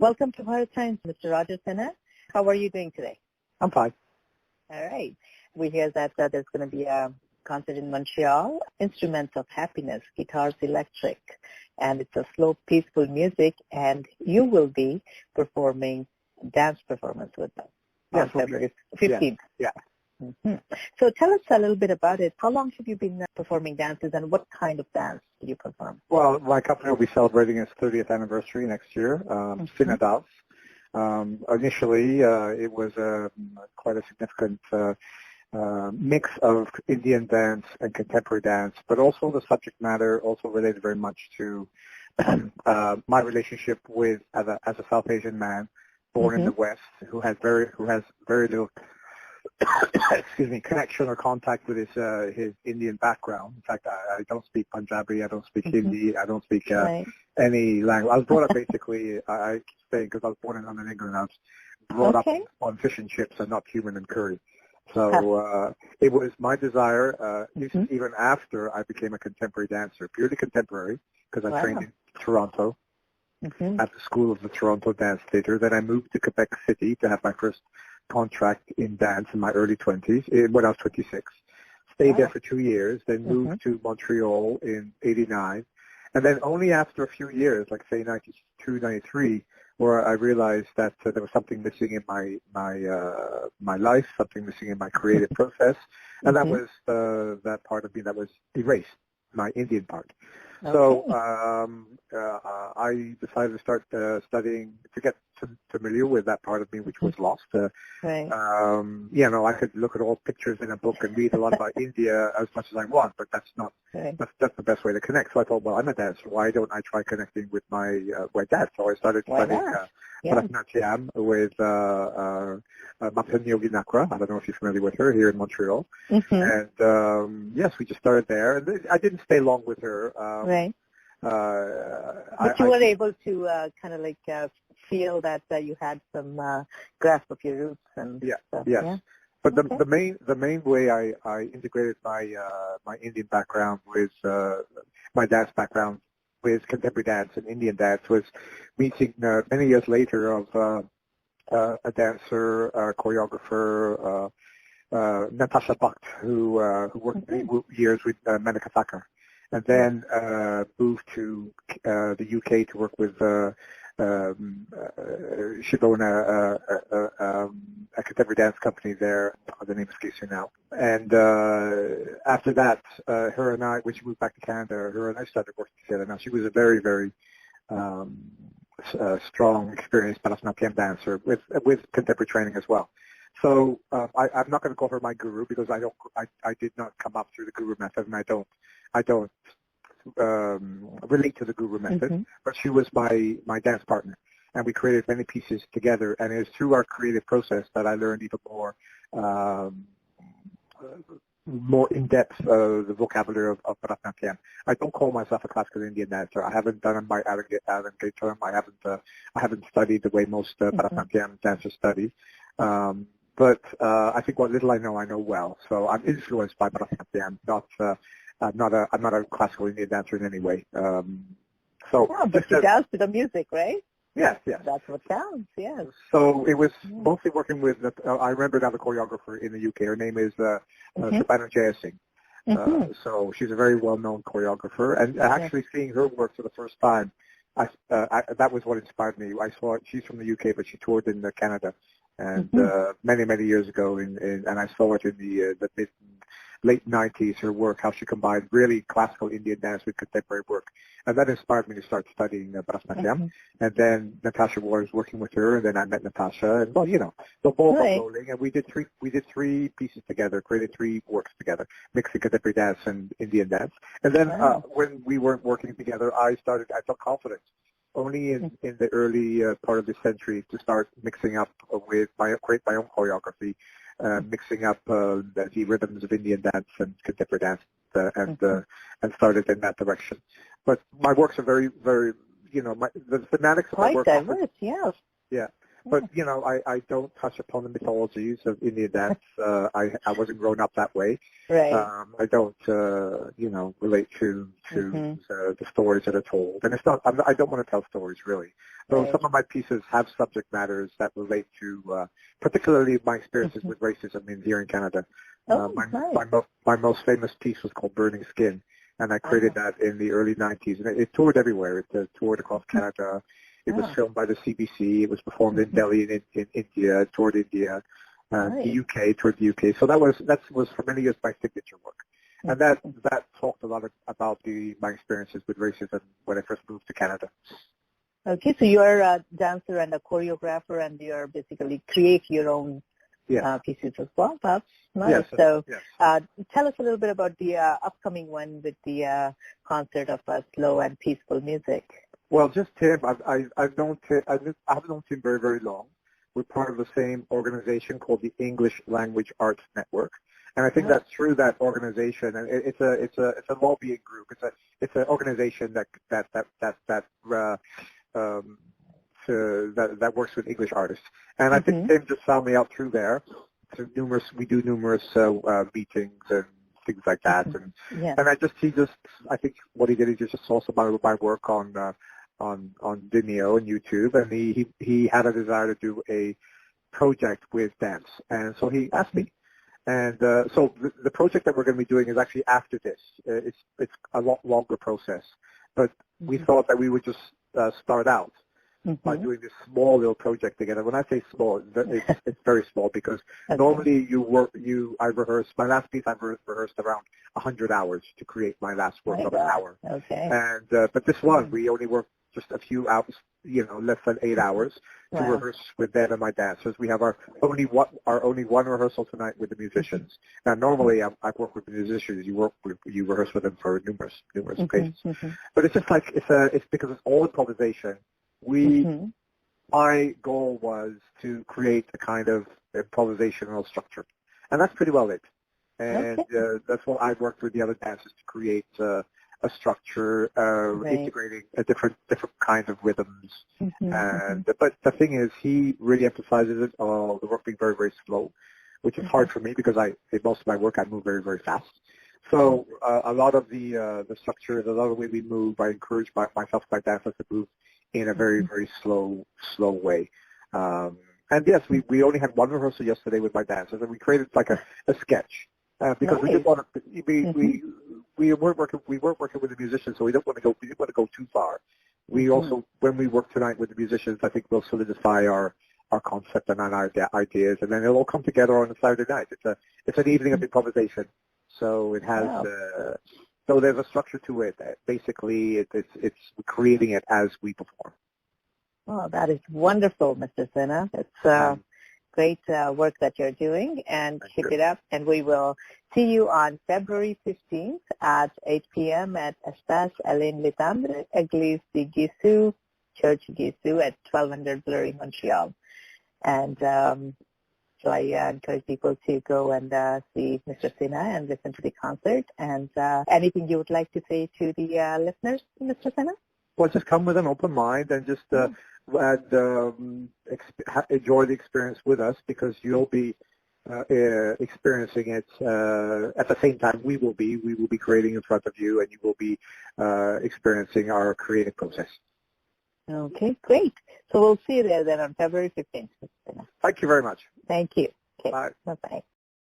Welcome to Bharat Times, Mr. Roger Sinha. How are you doing today? I'm fine. All right. We hear that there's going to be a concert in Montreal, Instruments of Happiness, Guitars Electric, and it's a slow, peaceful music, and you will be performing dance performance with them on February 15th. Yeah. Mm-hmm. So tell us a little bit about it. How long have you been performing dances, and what kind of dance do you perform? Well, my company will be celebrating its 30th anniversary next year, Sinha Dance. Initially, it was quite a significant mix of Indian dance and contemporary dance, but also the subject matter also related very much to my relationship with as a South Asian man born in the West who has very little connection or contact with his Indian background. In fact, I don't speak Punjabi, I don't speak Hindi, I don't speak any language. I was brought up basically, I keep saying, because I was born in London, England, I was brought up on fish and chips and not cumin and curry. So it was my desire, even after I became a contemporary dancer, purely contemporary, because I trained in Toronto at the School of the Toronto Dance Theatre. Then I moved to Quebec City to have my first contract in dance in my early 20s, when I was 26. Stayed there for 2 years, then moved to Montreal in 89. And then only after a few years, like say 92, 93, where I realized that there was something missing in my life, something missing in my creative process, and that was that part of me that was erased, my Indian part. So I decided to start studying to get familiar with that part of me which was lost. I could look at all pictures in a book and read a lot about India as much as I want, but that's not that's the best way to connect. So I thought, well, I'm a dancer. Why don't I try connecting with my dad? So I started studying Bharat with Matan Yogi Nakra. I don't know if you're familiar with her here in Montreal. And yes, we just started there. And I didn't stay long with her. But you were able to kind of like feel that you had some grasp of your roots and stuff. Yes. But the main way I integrated my Indian background with my dance background with contemporary dance and Indian dance was meeting many years later of a dancer, a choreographer, Natasha Bhatt, who worked many years with Maneka Thakur, and then moved to the UK to work with she owned a contemporary dance company there. The name escapes me now. And after that, her and I, when she moved back to Canada, her and I started working together. Now, she was a very, very strong, experienced Bharatanatyam dancer with contemporary training as well. So I'm not going to call her my guru because I did not come up through the guru method, and I don't relate to the guru method, but she was my dance partner, and we created many pieces together, and it was through our creative process that I learned even more in depth the vocabulary of Bharatanatyam. I don't call myself a classical Indian dancer. I haven't done my Arangetram term. I haven't studied the way most Bharatanatyam dancers study. But I think what little I know well. So I'm influenced by Bharatanatyam, I'm not a classical Indian dancer in any way. But you dance to the music, right? Yes. That's what counts, yes. So it was mostly working with, I remember now the choreographer in the UK. Her name is Sabana Jayasingh. So she's a very well-known choreographer. And actually seeing her work for the first time, that was what inspired me. I saw she's from the UK, but she toured in Canada. And many, many years ago, and I saw it in the late 90s, her work, how she combined really classical Indian dance with contemporary work. And that inspired me to start studying Bharatanatyam. And then Natasha was working with her, and then I met Natasha, and well, the ball was rolling, and we did three pieces together, created 3 works together, mixing contemporary dance and Indian dance. And then when we weren't working together, I felt confident only in the early part of this century to start mixing up with create my own choreography, mixing up the rhythms of Indian dance and contemporary dance, and started in that direction. But my works are very, very, the thematics of my work. Quite diverse, yes. Yeah. But, you know, I don't touch upon the mythologies of Indian dance. I wasn't grown up that way. Right. I don't, you know, relate to the stories that are told. And it's not, I don't want to tell stories, really. Though some of my pieces have subject matters that relate to, particularly my experiences with racism here in Canada. My most famous piece was called Burning Skin, and I created that in the early 90s. And it toured everywhere. It toured across Canada. It was filmed by the CBC. It was performed in Delhi in India, toured India, the UK, toured the UK. So that was for many years my signature work. And that talked a lot about my experiences with racism when I first moved to Canada. Okay, so you're a dancer and a choreographer, and you're basically create your own pieces as well. That's nice. So tell us a little bit about the upcoming one with the concert of slow and peaceful music. Well, just Tim, I've known Tim very, very long. We're part of the same organization called the English Language Arts Network, and I think that through that organization, and it's a lobbying group. It's an organization that works with English artists, and I think Tim just found me out through there. We do numerous meetings and things like that, and I think what he did is just saw some of my work on Vimeo and YouTube, and he had a desire to do a project with dance, and so he asked me. And so the project that we're going to be doing is actually after this. It's a lot longer process, but we thought that we would just start out by doing this small little project together. When I say small, it's very small, because normally I rehearse my last piece. I've rehearsed around 100 hours to create my last work of an hour. Okay. And but this one we only worked just a few hours, less than 8 hours to rehearse with them and my dancers. We have our only one rehearsal tonight with the musicians. Now, normally I've worked with the musicians. You rehearse with them for numerous occasions. But it's just like it's because it's all improvisation. My goal was to create a kind of improvisational structure, and that's pretty well it. And that's what I've worked with the other dancers to create a structure, integrating a different kinds of rhythms. But the thing is, he really emphasizes it on the work being very, very slow, which is hard for me because in most of my work I move very, very fast. So a lot of the structures, a lot of the way we move, I encourage myself and my dancers to move in a very, very slow way. And yes, we only had one rehearsal yesterday with my dancers, and we created like a sketch because we didn't want to. We weren't working with the musicians, so we didn't want to go too far. We also, when we work tonight with the musicians, I think we'll solidify our concept and our ideas, and then it'll all come together on a Saturday night. It's an evening of improvisation, so it has. So there's a structure to it. Basically, it's creating it as we perform. Oh, that is wonderful, Mr. Sinha. It's great work that you're doing, and keep it up. And we will see you on February 15th at 8 p.m. at Espace Hélène Letendre, Eglise de Gesu, Church Gesu at 1200 Blurry, Montreal. And so I encourage people to go and see Mr. Sinha and listen to the concert. And anything you would like to say to the listeners, Mr. Sinha? Well, just come with an open mind and just enjoy the experience with us, because you'll be experiencing it at the same time we will be. We will be creating in front of you, and you will be experiencing our creative process. Okay, great. So we'll see you there then on February 15th. Thank you very much. Thank you. Okay. Bye. Bye-bye.